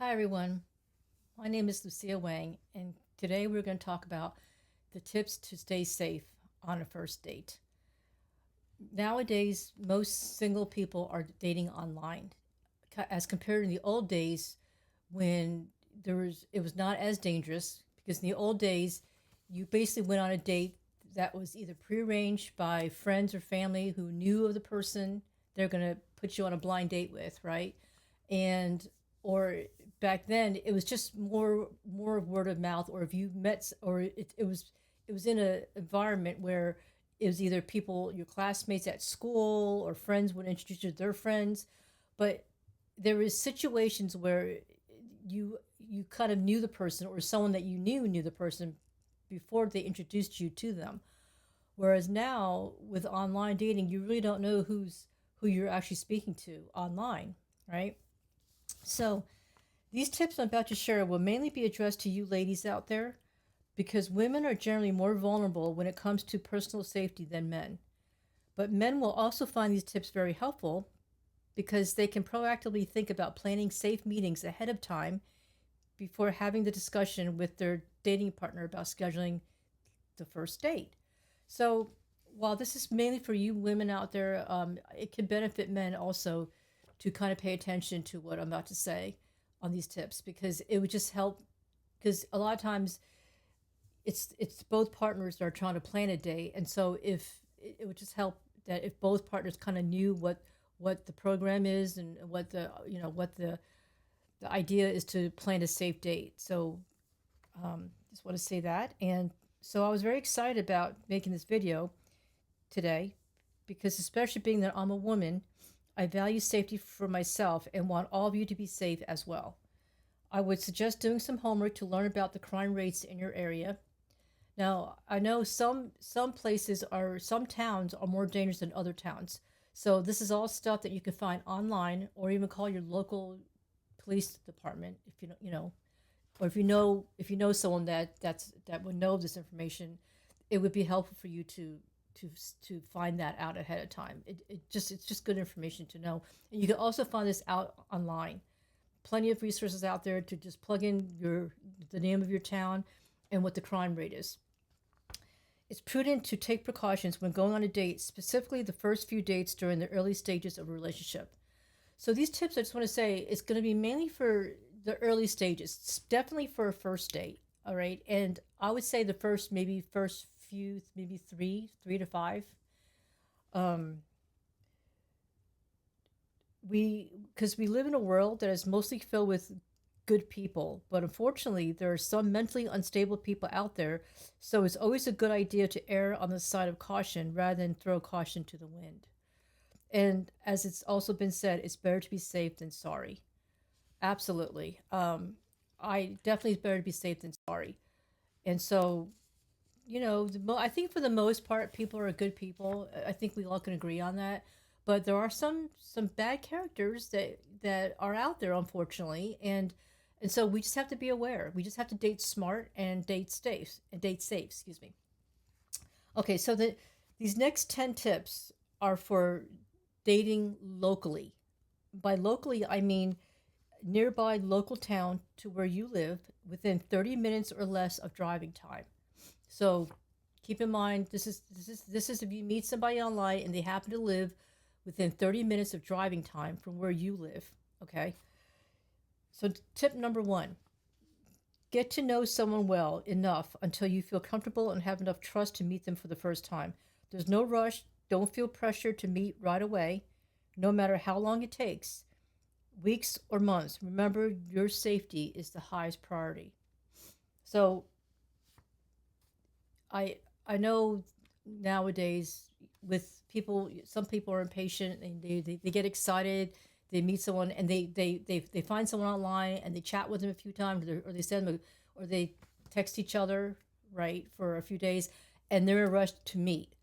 Hi, everyone. My name is Lucia Wang, and today we're going to talk about the tips to stay safe on a first date. Nowadays, most single people are dating online, as compared to the old days when it was not as dangerous. Because in the old days, you basically went on a date that was either prearranged by friends or family who knew of the person they're going to put you on a blind date with, right? And or back then it was just more word of mouth, or if you met, or it was in an environment where it was either people, your classmates at school, or friends would introduce you to their friends. But there was situations where you kind of knew the person, or someone that you knew the person before they introduced you to them. Whereas now with online dating, you really don't know who you're actually speaking to online, right? So these tips I'm about to share will mainly be addressed to you ladies out there, because women are generally more vulnerable when it comes to personal safety than men. But men will also find these tips very helpful because they can proactively think about planning safe meetings ahead of time before having the discussion with their dating partner about scheduling the first date. So, while this is mainly for you women out there, it can benefit men also to kind of pay attention to what I'm about to say on these tips, because it would just help. Because a lot of times it's both partners that are trying to plan a date, and so if it would just help that if both partners kind of knew what the program is, and what the idea is to plan a safe date. So just want to say that. And so I was very excited about making this video today, because especially being that I'm a woman, I value safety for myself and want all of you to be safe as well. I would suggest doing some homework to learn about the crime rates in your area. Now, I know some towns are more dangerous than other towns. So this is all stuff that you can find online, or even call your local police department if or if you know someone that would know this information. It would be helpful for you to to find that out ahead of time. It's just good information to know. And you can also find this out online. Plenty of resources out there to just plug in the name of your town and what the crime rate is. It's prudent to take precautions when going on a date, specifically the first few dates during the early stages of a relationship. So these tips, I just want to say, it's going to be mainly for the early stages. It's definitely for a first date, all right? And I would say the first few, maybe three to five. Um, because we live in a world that is mostly filled with good people, but unfortunately, there are some mentally unstable people out there. So it's always a good idea to err on the side of caution rather than throw caution to the wind. And as it's also been said, it's better to be safe than sorry. Absolutely. I definitely, it's better to be safe than sorry. And so, I think for the most part, people are good people. I think we all can agree on that. But there are some bad characters that are out there, unfortunately, and so we just have to be aware. We just have to date smart and date safe. Excuse me. Okay, so these next 10 tips are for dating locally. By locally, I mean nearby local town to where you live, within 30 minutes or less of driving time. So keep in mind, this is if you meet somebody online and they happen to live within 30 minutes of driving time from where you live. Okay. So tip number one: get to know someone well enough until you feel comfortable and have enough trust to meet them for the first time. There's no rush. Don't feel pressure to meet right away, no matter how long it takes, weeks or months. Remember, your safety is the highest priority. So I I know nowadays, with people, some people are impatient and they get excited. They meet someone and they find someone online and they chat with them a few times, or they send them or they text each other, right, for a few days, and they're in a rush to meet.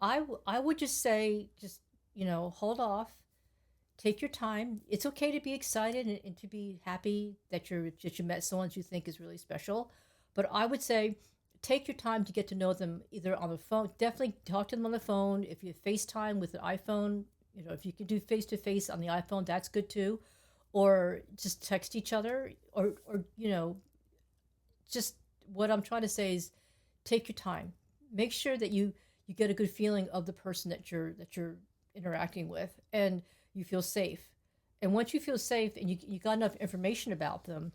I would just say, just hold off, take your time. It's okay to be excited and to be happy that you met someone that you think is really special, but I would say take your time to get to know them, either on the phone. Definitely talk to them on the phone. If you FaceTime with an iPhone, if you can do face to face on the iPhone, that's good too. or just text each other, or just what I'm trying to say is take your time. Make sure that you get a good feeling of the person that you're interacting with, and you feel safe. And once you feel safe and you got enough information about them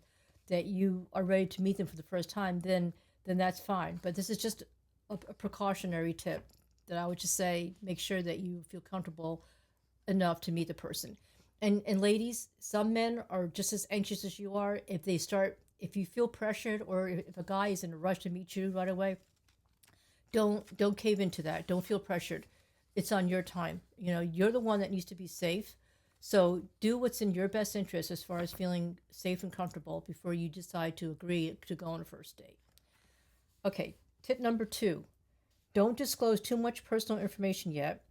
that you are ready to meet them for the first time, then that's fine. But this is just a precautionary tip that I would just say: make sure that you feel comfortable enough to meet the person. And ladies, some men are just as anxious as you are. If you feel pressured, or if a guy is in a rush to meet you right away, don't cave into that. Don't feel pressured. It's on your time. You're the one that needs to be safe. So do what's in your best interest as far as feeling safe and comfortable before you decide to agree to go on a first date. Okay, tip number 2. Don't disclose too much personal information yet,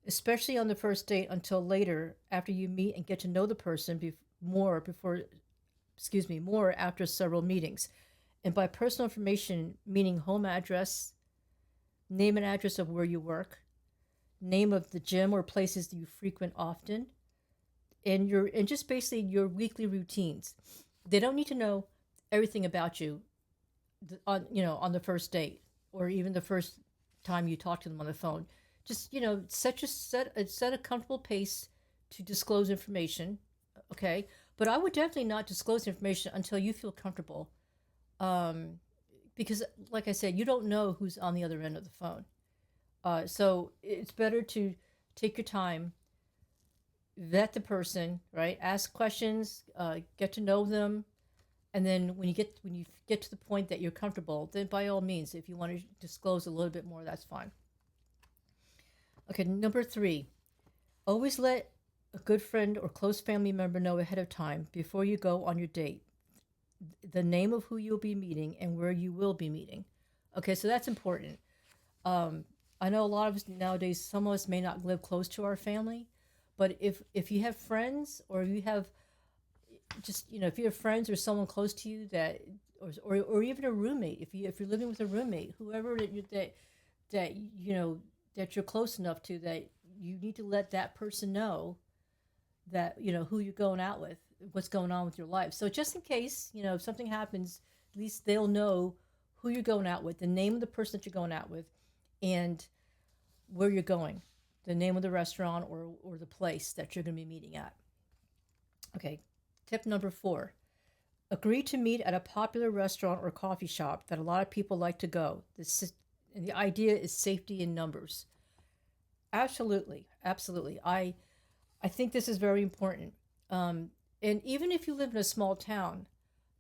especially on the first date, until later after you meet and get to know the person more after several meetings. And by personal information, meaning home address, name and address of where you work, name of the gym or places that you frequent often, and just basically your weekly routines. They don't need to know everything about you on the first date, or even the first time you talk to them on the phone. Just set a comfortable pace to disclose information, okay? But I would definitely not disclose information until you feel comfortable, um, because, like I said, you don't know who's on the other end of the phone. So it's better to take your time, vet the person, right? Ask questions, get to know them, and then when you get to the point that you're comfortable, then by all means, if you want to disclose a little bit more, that's fine. Okay, number 3, always let a good friend or close family member know ahead of time before you go on your date the name of who you'll be meeting and where you will be meeting. Okay, so that's important. Um, I know a lot of us nowadays, some of us may not live close to our family, but if you have friends, or you have if you have friends or someone close to you that, or even a roommate, if you're living with a roommate, whoever that that you're close enough to, that you need to let that person know that who you're going out with, what's going on with your life. So just in case if something happens, at least they'll know who you're going out with, the name of the person that you're going out with, and where you're going, the name of the restaurant or the place that you're going to be meeting at. Okay, tip number 4. Agree to meet at a popular restaurant or coffee shop that a lot of people like to go. And the idea is safety in numbers. Absolutely, absolutely. I think this is very important. And even if you live in a small town,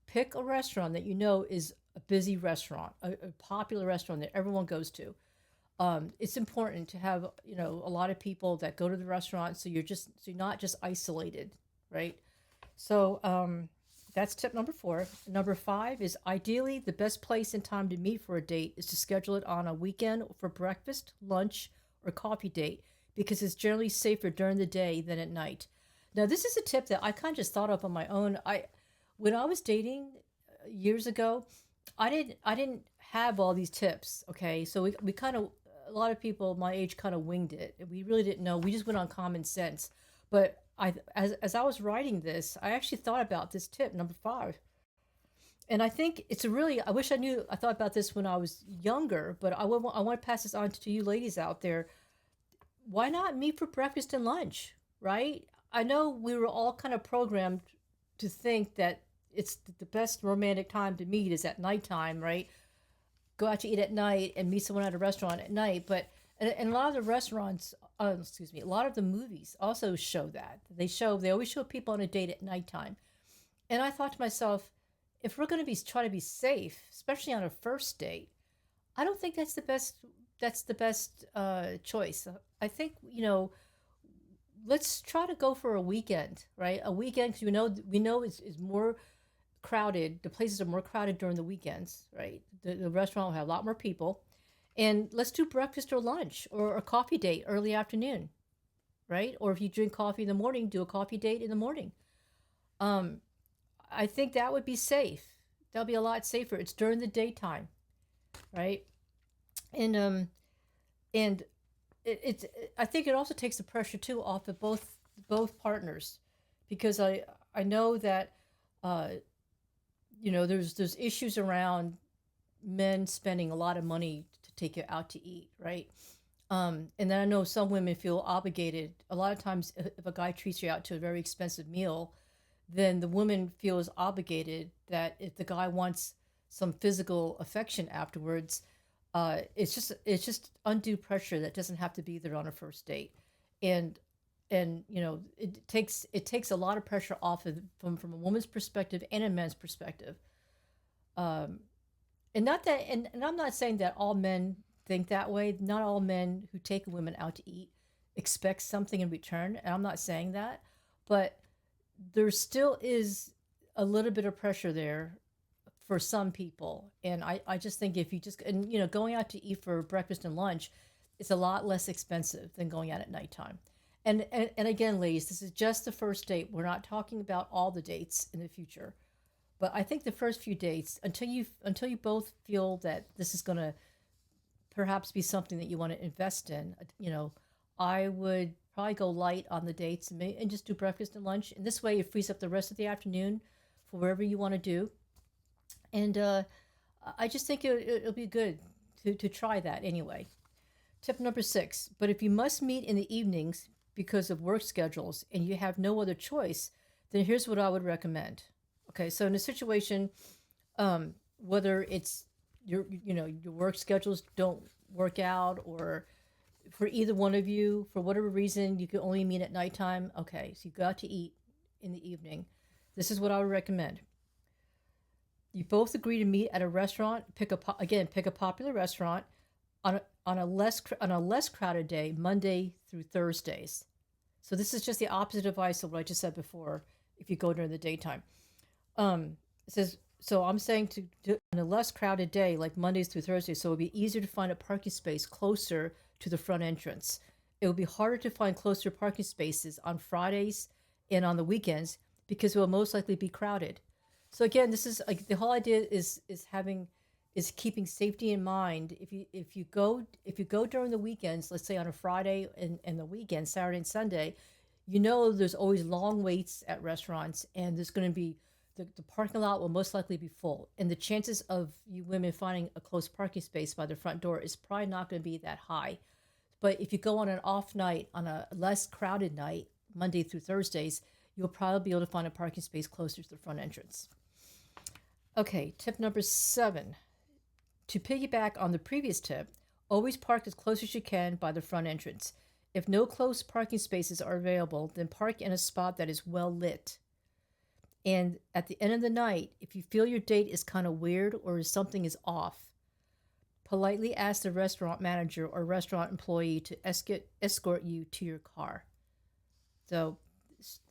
pick a restaurant that you know is a busy restaurant, a popular restaurant that everyone goes to. It's important to have a lot of people that go to the restaurant, so you're not just isolated, right? So that's tip number 4. Number 5 is, ideally the best place and time to meet for a date is to schedule it on a weekend for breakfast, lunch, or coffee date, because it's generally safer during the day than at night. Now, this is a tip that I kind of just thought of on my own. When I was dating years ago, I didn't have all these tips. Okay, so we kind of, a lot of people my age kind of winged it. We really didn't know. We just went on common sense. But as I was writing this, I actually thought about this tip number 5, and I think it's a really. I wish I thought about this when I was younger. But I want to pass this on to you ladies out there. Why not meet for breakfast and lunch, right? I know we were all kind of programmed to think that it's the best romantic time to meet is at nighttime, right? Go out to eat at night and meet someone at a restaurant at night. But and a lot of the restaurants, excuse me, a lot of the movies also show that. They always show people on a date at nighttime. And I thought to myself, if we're going to be trying to be safe, especially on a first date, I don't think that's the best choice. I think let's try to go for a weekend, right? A weekend, because we know is more crowded. The places are more crowded during the weekends, right? The restaurant will have a lot more people, and let's do breakfast or lunch or a coffee date early afternoon, right? Or if you drink coffee in the morning, do a coffee date in the morning. Um, I think that would be safe. That'll be a lot safer. It's during the daytime, right? And and I think it also takes the pressure too off of both partners, because I know that uh, there's issues around men spending a lot of money to take you out to eat, right? And then I know some women feel obligated. A lot of times, if a guy treats you out to a very expensive meal, then the woman feels obligated that if the guy wants some physical affection afterwards, it's just undue pressure that doesn't have to be there on a first date, and it takes a lot of pressure off of from a woman's perspective and a man's perspective. Um, and not that and I'm not saying that all men think that way. Not all men who take women out to eat expect something in return, and I'm not saying that, but there still is a little bit of pressure there for some people. And I just think if you just and going out to eat for breakfast and lunch, it's a lot less expensive than going out at nighttime. And again, ladies, this is just the first date. We're not talking about all the dates in the future. But I think the first few dates, until you both feel that this is going to perhaps be something that you want to invest in, I would probably go light on the dates and just do breakfast and lunch. And this way, it frees up the rest of the afternoon for wherever you want to do. And I just think it'll be good to try that anyway. Tip number 6. But if you must meet in the evenings because of work schedules and you have no other choice, then here's what I would recommend. Okay, so in a situation, whether it's your work schedules don't work out, or for either one of you, for whatever reason, you can only meet at nighttime. Okay, so you go out to eat in the evening. This is what I would recommend. You both agree to meet at a restaurant. Pick a popular restaurant on a less crowded day, Monday through Thursdays. So this is just the opposite advice of what I just said before. If you go during the daytime, it says so. I'm saying to do on a less crowded day, like Mondays through Thursdays, so it'll be easier to find a parking space closer to the front entrance. It will be harder to find closer parking spaces on Fridays and on the weekends because it will most likely be crowded. So again, this is like the whole idea is keeping safety in mind. If you go during the weekends, let's say on a Friday and the weekend, Saturday and Sunday, there's always long waits at restaurants, and there's going to be the parking lot will most likely be full, and the chances of you women finding a close parking space by the front door is probably not going to be that high. But if you go on an off night, on a less crowded night, Monday through Thursdays, you'll probably be able to find a parking space closer to the front entrance. Okay, tip number 7. To piggyback on the previous tip, always park as close as you can by the front entrance. If no close parking spaces are available, then park in a spot that is well lit. And at the end of the night, if you feel your date is kind of weird or something is off, politely ask the restaurant manager or restaurant employee to escort you to your car. So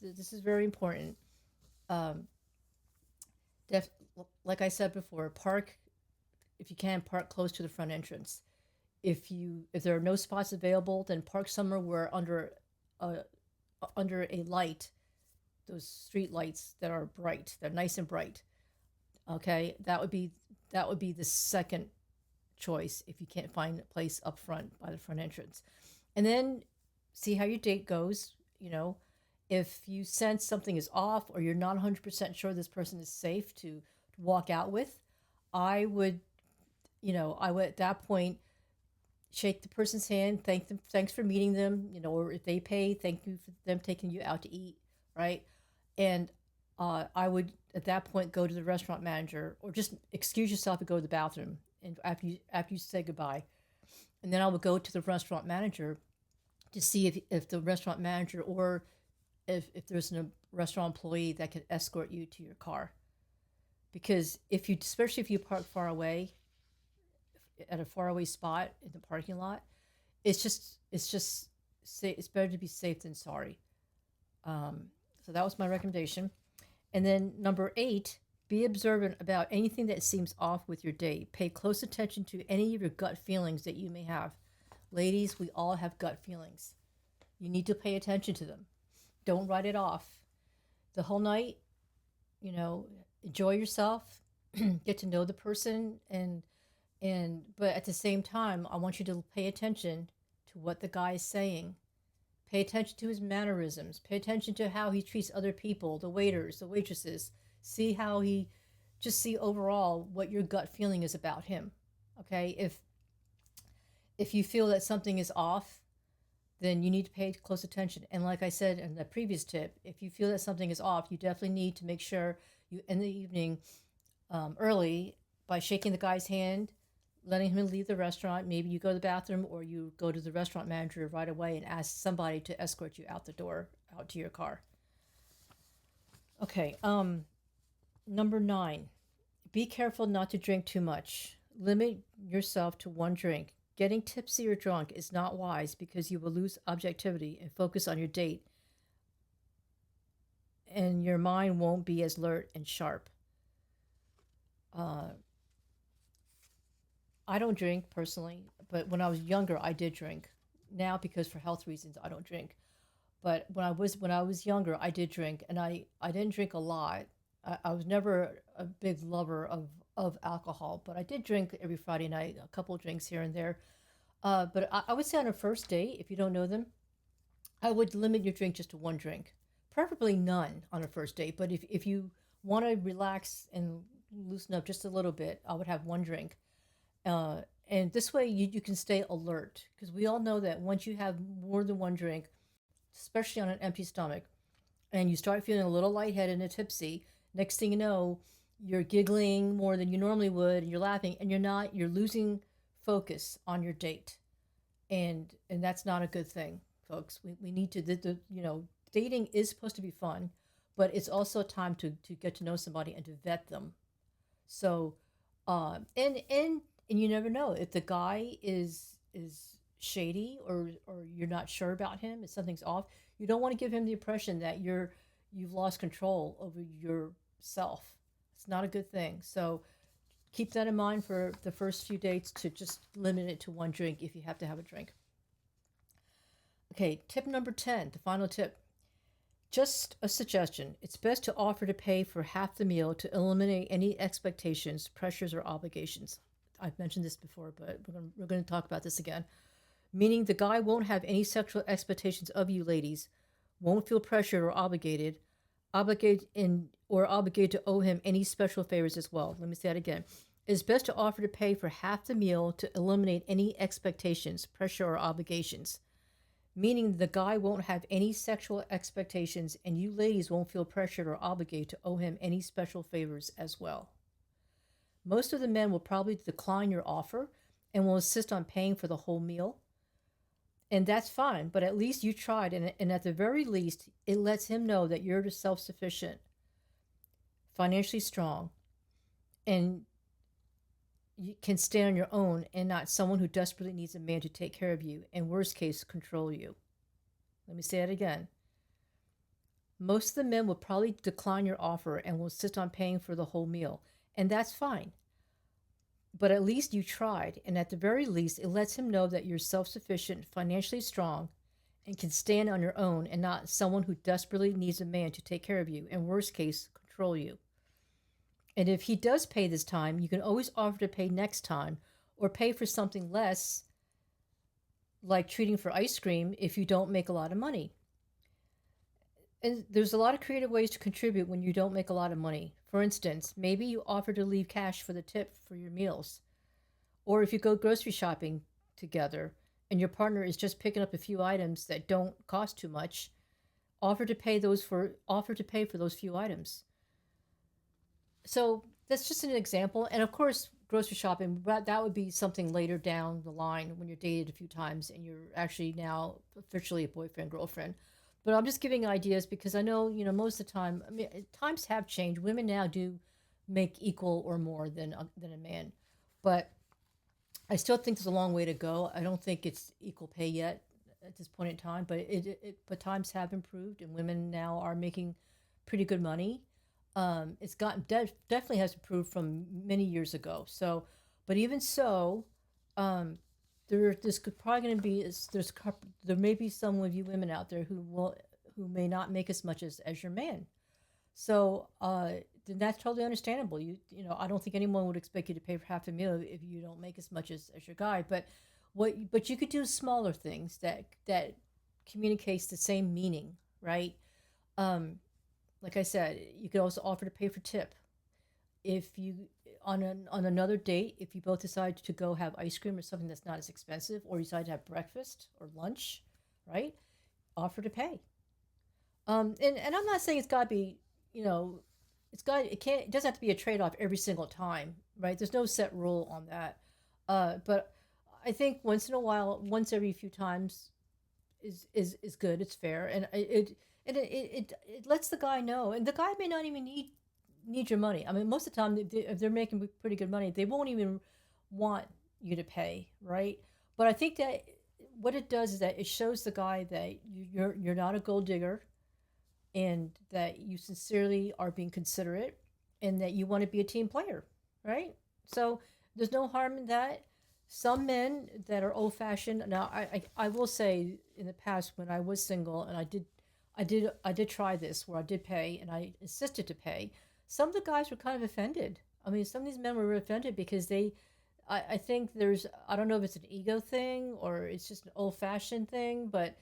this is very important. Um, def- like I said before, park if you can, park close to the front entrance. If there are no spots available, then park somewhere where a under a light, those street lights that are bright, they're nice and bright. Okay, that would be the second choice if you can't find a place up front by the front entrance. And then see how your date goes. If you sense something is off or you're not 100% sure this person is safe to walk out with, I would, I would at that point shake the person's hand, thank them, thanks for meeting them, or if they pay, thank you for them taking you out to eat, right? And I would at that point go to the restaurant manager or just excuse yourself and go to the bathroom, and after you say goodbye, and then I would go to the restaurant manager to see if the restaurant manager or if there's a restaurant employee that can escort you to your car. Because especially if you park far away at a faraway spot in the parking lot, it's just it's better to be safe than sorry. Um, so that was my recommendation. And then number 8, be observant about anything that seems off with your date. Pay close attention to any of your gut feelings that you may have. Ladies, we all have gut feelings. You need to pay attention to them. Don't write it off. The whole night, you know, enjoy yourself, get to know the person, and but at the same time, I want you to pay attention to what the guy is saying, Pay attention to his mannerisms. Pay attention to how he treats other people, the waiters, the waitresses. See how he, just see overall what your gut feeling is about him. Okay? If you feel that something is off, then you need to pay close attention. And like I said in the previous tip, if you feel that something is off, you definitely need to make sure you, in the evening, early, by shaking the guy's hand, letting him leave the restaurant. Maybe you go to the bathroom or you go to the restaurant manager right away and ask somebody to escort you out the door, out to your car. Okay, number 9, be careful not to drink too much. Limit yourself to one drink. Getting tipsy or drunk is not wise because you will lose objectivity and focus on your date, and your mind won't be as alert and sharp. I don't drink personally, but when I was younger, I did drink. Now, because for health reasons, I don't drink. But when I was younger, I did drink, and I didn't drink a lot. I was never a big lover of alcohol, but I did drink every Friday night, a couple of drinks here and there. But I would say on a first date, if you don't know them, I would limit your drink just to one drink, preferably none on a first date. But if you want to relax and loosen up just a little bit, I would have one drink. And this way you can stay alert because we all know that once you have more than one drink, especially on an empty stomach, and you start feeling a little lightheaded and tipsy, next thing you know, you're giggling more than you normally would, and you're laughing, and you're losing focus on your date, and that's not a good thing, folks. We need to dating is supposed to be fun, but it's also time to get to know somebody and to vet them. So, and you never know if the guy is shady, or you're not sure about him, if something's off. You don't want to give him the impression that you've lost control over yourself. It's not a good thing. So keep that in mind for the first few dates, to just limit it to one drink if you have to have a drink. Okay, tip number 10, the final tip. Just a suggestion. It's best to offer to pay for half the meal to eliminate any expectations, pressures, or obligations. I've mentioned this before, but we're going to talk about this again. Meaning the guy won't have any sexual expectations of you ladies, won't feel pressured or obligated to owe him any special favors as well. Let me say that again. It's best to offer to pay for half the meal to eliminate any expectations, pressure, or obligations. Meaning the guy won't have any sexual expectations, and you ladies won't feel pressured or obligated to owe him any special favors as well. Most of the men will probably decline your offer and will insist on paying for the whole meal. And that's fine, but at least you tried, and at the very least, it lets him know that you're self sufficient, financially strong, and you can stand on your own and not someone who desperately needs a man to take care of you and, worst case, control you. Let me say that again. Most of the men will probably decline your offer and will insist on paying for the whole meal, and that's fine. But at least you tried, and at the very least, it lets him know that you're self sufficient, financially strong, and can stand on your own and not someone who desperately needs a man to take care of you and, worst case, control you. And if he does pay this time, you can always offer to pay next time or pay for something less, like treating for ice cream if you don't make a lot of money. And there's a lot of creative ways to contribute when you don't make a lot of money. For instance, maybe you offer to leave cash for the tip for your meals. Or if you go grocery shopping together and your partner is just picking up a few items that don't cost too much, offer to pay for those few items. So that's just an example. And of course, grocery shopping, that would be something later down the line when you're dated a few times and you're actually now officially a boyfriend, girlfriend. But I'm just giving ideas because I know, most of the time, I mean, times have changed. Women now do make equal or more than a man. But I still think there's a long way to go. I don't think it's equal pay yet at this point in time, but but times have improved and women now are making pretty good money. It's gotten definitely has improved from many years ago. So, but even so, there's probably going to be there may be some of you women out there who may not make as much as your man. So then that's totally understandable. I don't think anyone would expect you to pay for half a meal if you don't make as much as your guy. But you could do smaller things that communicates the same meaning, right? Um, like I said, you could also offer to pay for tip. If you on another date, if you both decide to go have ice cream or something that's not as expensive, or you decide to have breakfast or lunch, right? Offer to pay. And I'm not saying it's got to be, you know, it doesn't have to be a trade off every single time, right? There's no set rule on that. But I think once in a while, once every few times, is good. It's fair, and it lets the guy know, and the guy may not even need your money. I mean, most of the time, if they're making pretty good money, they won't even want you to pay, right? But I think that what it does is that it shows the guy that you're not a gold digger, and that you sincerely are being considerate, and that you want to be a team player, right? So there's no harm in that. Some men that are old fashioned. Now, I will say in the past when I was single and I did try this where I did pay and I insisted to pay. Some of the guys were kind of offended. I mean, some of these men were offended because I think I don't know if it's an ego thing or it's just an old fashioned thing, but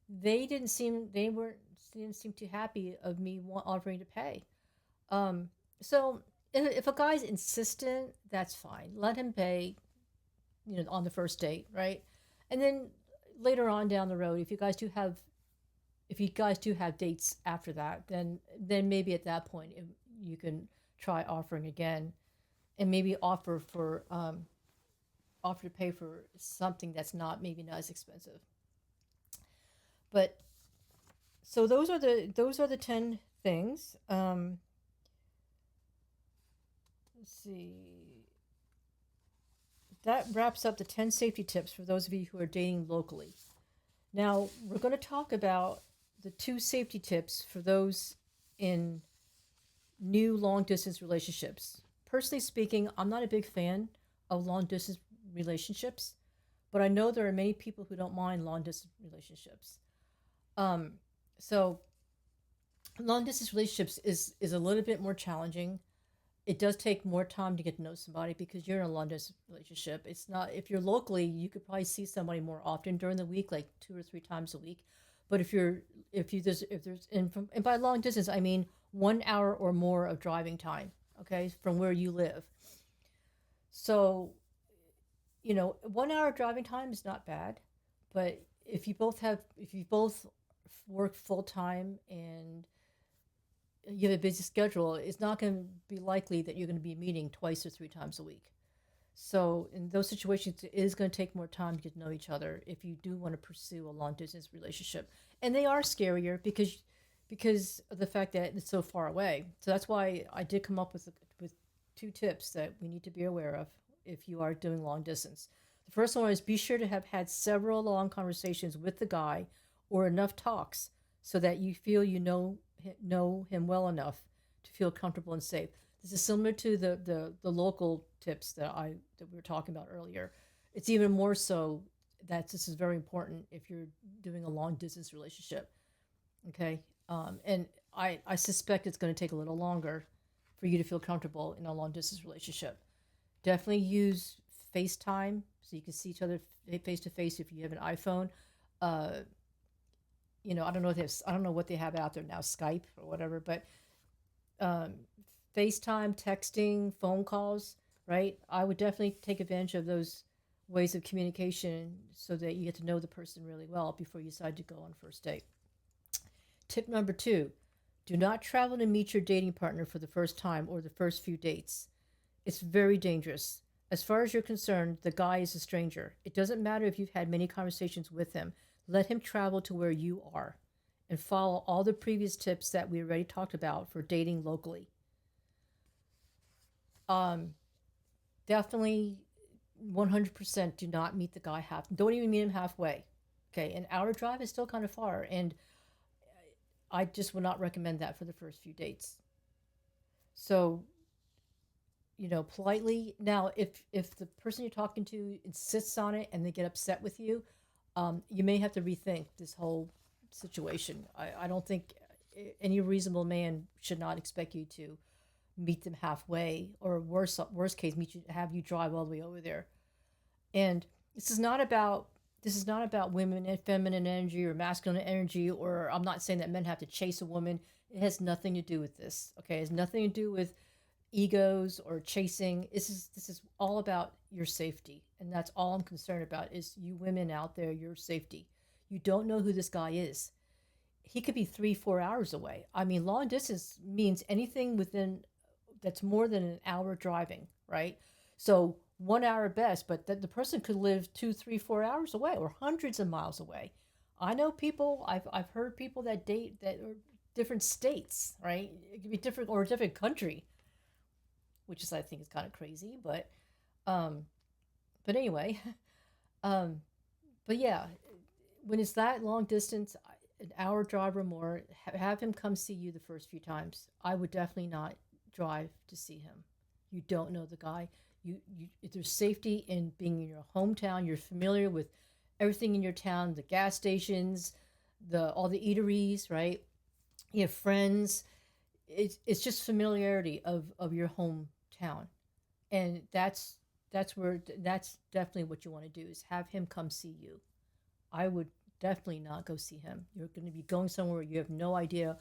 they weren't didn't seem too happy of me offering to pay. Um, so if a guy's insistent, that's fine. Let him pay, on the first date, right? And then later on down the road, if you guys do have dates after that, then maybe at that point you can try offering again, and maybe offer to pay for something that's maybe not as expensive. But so those are the 10 things. Let's see. That wraps up the 10 safety tips for those of you who are dating locally. Now we're going to talk about the 2 safety tips for those in new long distance relationships. Personally speaking, I'm not a big fan of long distance relationships, but I know there are many people who don't mind long distance relationships. Um, so long distance relationships is a little bit more challenging. It does take more time to get to know somebody because you're in a long distance relationship. It's not if you're locally, you could probably see somebody more often during the week, like 2 or 3 times a week. But if there's and by long distance I mean 1 hour or more of driving time, okay, from where you live. So 1 hour driving time is not bad, but if you both work full time and you have a busy schedule, it's not going to be likely that you're going to be meeting 2 or 3 times a week. So in those situations, it is going to take more time to get to know each other if you do want to pursue a long distance relationship, and they are scarier because of the fact that it's so far away. So that's why I did come up with 2 tips that we need to be aware of if you are doing long distance. The first one is be sure to have had several long conversations with the guy or enough talks so that you feel you know him well enough to feel comfortable and safe. This is similar to the local tips that we were talking about earlier. It's even more so that this is very important if you're doing a long distance relationship. Okay, and I suspect it's going to take a little longer for you to feel comfortable in a long distance relationship. Definitely use FaceTime so you can see each other face to face if you have an iPhone. Uh, I don't know if I don't know what they have out there now, Skype or whatever, but um, FaceTime, texting, phone calls, right? I would definitely take advantage of those ways of communication so that you get to know the person really well before you decide to go on first date. Tip number 2, do not travel to meet your dating partner for the first time or the first few dates. It's very dangerous. As far as you're concerned, the guy is a stranger. It doesn't matter if you've had many conversations with him. Let him travel to where you are and follow all the previous tips that we already talked about for dating locally. Um, Definitely 100% do not meet the guy don't even meet him halfway. Okay, an hour drive is still kind of far, and I just would not recommend that for the first few dates. So, politely. Now, if the person you're talking to insists on it and they get upset with you, you may have to rethink this whole situation. I don't think any reasonable man should not expect you to meet them halfway, or worst case, have you drive all the way over there. And this is not about This is not about women and feminine energy or masculine energy, or I'm not saying that men have to chase a woman. It has nothing to do with this. Okay, it has nothing to do with egos or chasing. This is all about your safety, and that's all I'm concerned about is you women out there, your safety. You don't know who this guy is. He could be 3 4 hours away. I mean, long distance means anything within that's more than an hour driving, right? So 1 hour best, but that the person could live 2 3 4 hours away or hundreds of miles away. I know people. I've heard people that date that are different states, right? It could be different or a different country, which is I think is kind of crazy, um, but anyway, um, but yeah, when it's that long distance, an hour drive or more, have him come see you the first few times. I would definitely not drive to see him. You don't know the guy. You there's safety in being in your hometown. You're familiar with everything in your town, the gas stations, the all the eateries, right? You have friends. It's just familiarity of your hometown, and that's definitely what you want to do is have him come see you. I would definitely not go see him. You're going to be going somewhere you have no idea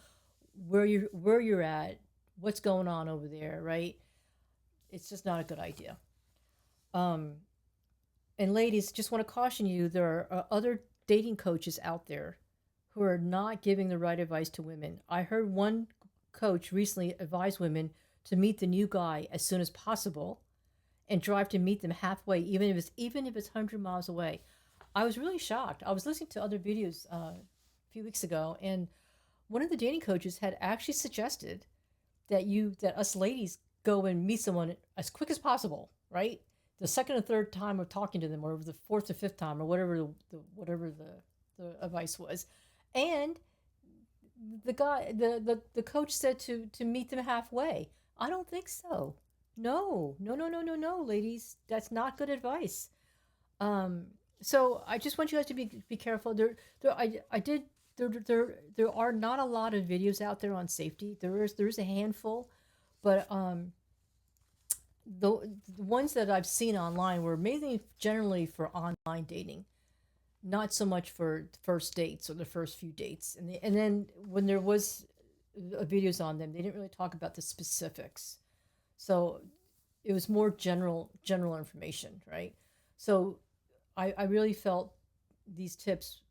where you're at, what's going on over there, right? It's just not a good idea. Um, and ladies, just want to caution you: there are other dating coaches out there who are not giving the right advice to women. I heard one coach recently advise women to meet the new guy as soon as possible and drive to meet them halfway, even if it's 100 miles away. I was really shocked. I was listening to other videos a few weeks ago, and one of the dating coaches had actually suggested that us ladies go and meet someone as quick as possible, right? The second or third time of talking to them, or the fourth or fifth time, or whatever the advice was, and the coach said to meet them halfway. I don't think so. No, no, no, no, no, no, ladies, that's not good advice. Um, so I just want you guys to be careful. I did there are not a lot of videos out there on safety. There is a handful, but the ones that I've seen online were mainly generally for online dating, not so much for first dates or the first few dates. And then when there was videos on them, they didn't really talk about the specifics. So it was more general information, right? So I really felt these tips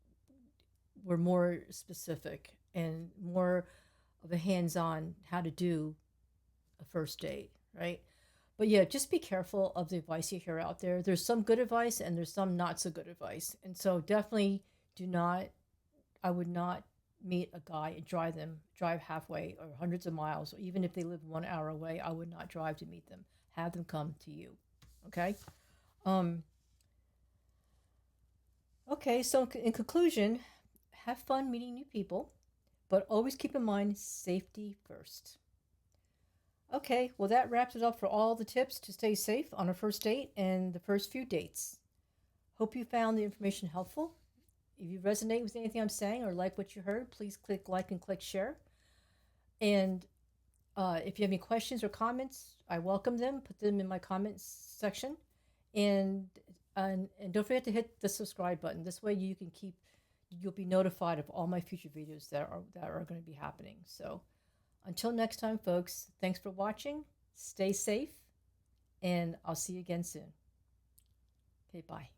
were more specific and more of a hands-on how to do a first date, right? But yeah, just be careful of the advice you hear out there. There's some good advice and there's some not so good advice. And so definitely do not, I would not meet a guy and drive halfway or hundreds of miles, or even if they live 1 hour away, I would not drive to meet them. Have them come to you. Okay? Um, okay, so in conclusion, have fun meeting new people, but always keep in mind safety first. Okay, well, that wraps it up for all the tips to stay safe on a first date and the first few dates. Hope you found the information helpful. If you resonate with anything I'm saying or like what you heard, please click like and click share. And if you have any questions or comments, I welcome them. Put them in my comments section. And, and don't forget to hit the subscribe button. This way you'll be notified of all my future videos that are going to be happening. So until next time, folks, thanks for watching. Stay safe, and I'll see you again soon. Okay, bye.